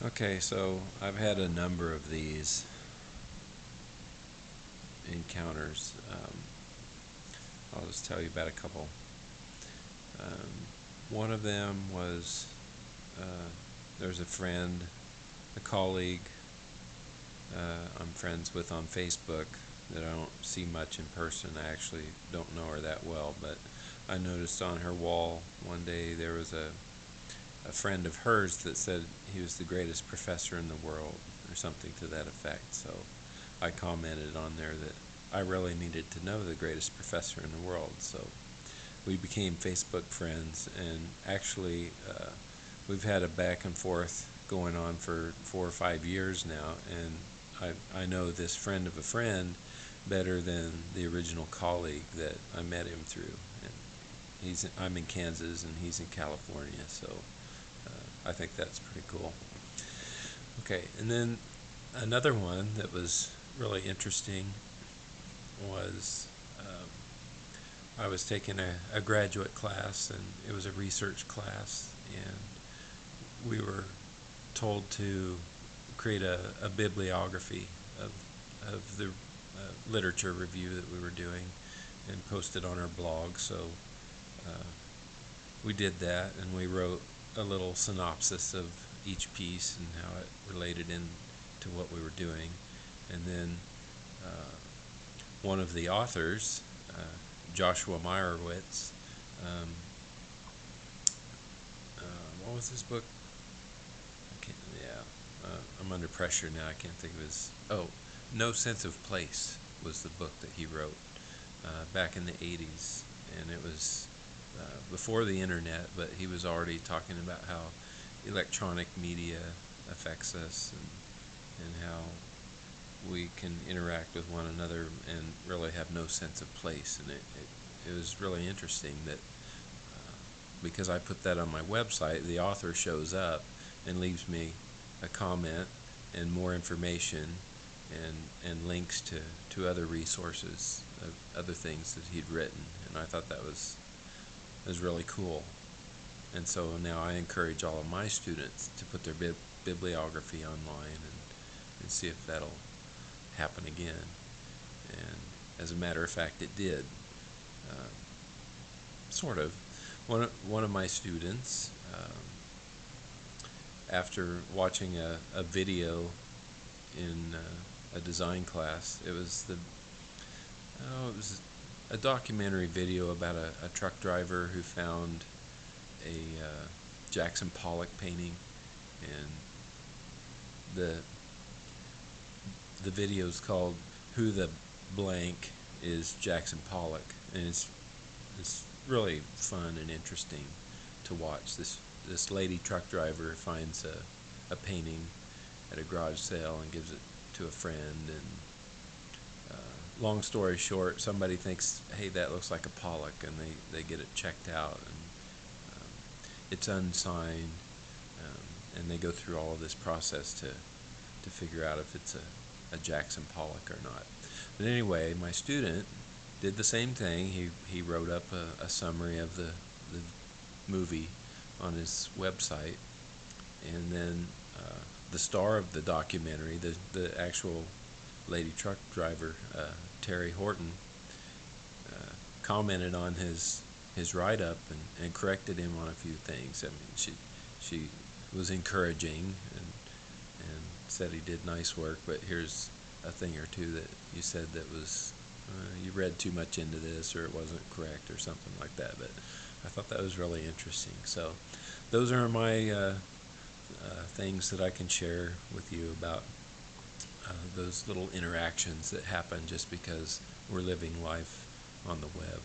Okay, so I've had a number of these encounters. I'll just tell you about a couple. Um, One of them was there's a friend, a colleague I'm friends with on Facebook that I don't see much in person. I actually don't know her that well, but I noticed on her wall one day there was a friend of hers that said he was the greatest professor in the world, or something to that effect. So I commented on there that I really needed to know the greatest professor in the world. So we became Facebook friends, and actually, we've had a back and forth going on for 4 or 5 years now, and I know this friend of a friend better than the original colleague that I met him through. And I'm in Kansas and he's in California, so I think that's pretty cool. Okay, and then another one that was really interesting was I was taking a graduate class, and it was a research class, and we were told to create a bibliography of the literature review that we were doing and post it on our blog. So uh, we did that, and we wrote a little synopsis of each piece and how it related into what we were doing. And then one of the authors, uh, Joshua Meyerowitz, um, what was his book? Yeah, I'm under pressure now. I can't think of his. Oh, No Sense of Place was the book that he wrote back in the 80s, and it was before the internet, but he was already talking about how electronic media affects us, and how we can interact with one another and really have no sense of place. And it was really interesting that because I put that on my website, the author shows up and leaves me a comment and more information and links to other resources of other things that he'd written. And I thought that was really cool. And so now I encourage all of my students to put their bibliography online and see if that'll happen again. And as a matter of fact, it did. Uh, sort of. One of my students, after watching a video in a design class, it was a documentary video about a truck driver who found a Jackson Pollock painting, and the the video is called "Who the Blank is Jackson Pollock," and it's really fun and interesting to watch. This lady truck driver finds a painting at a garage sale and gives it to a friend, and long story short, somebody thinks, hey, that looks like a Pollock, and they get it checked out, and um, it's unsigned, and they go through all of this process to figure out if it's a Jackson Pollock or not. But anyway, my student did the same thing. He wrote up a summary of the movie on his website, and then the star of the documentary, the actual lady truck driver, Terry Horton, commented on his write-up and corrected him on a few things. I mean, she was encouraging and said he did nice work, but here's a thing or two that you said that was you read too much into this, or it wasn't correct, or something like that. But I thought that was really interesting. So those are my things that I can share with you about those little interactions that happen just because we're living life on the web.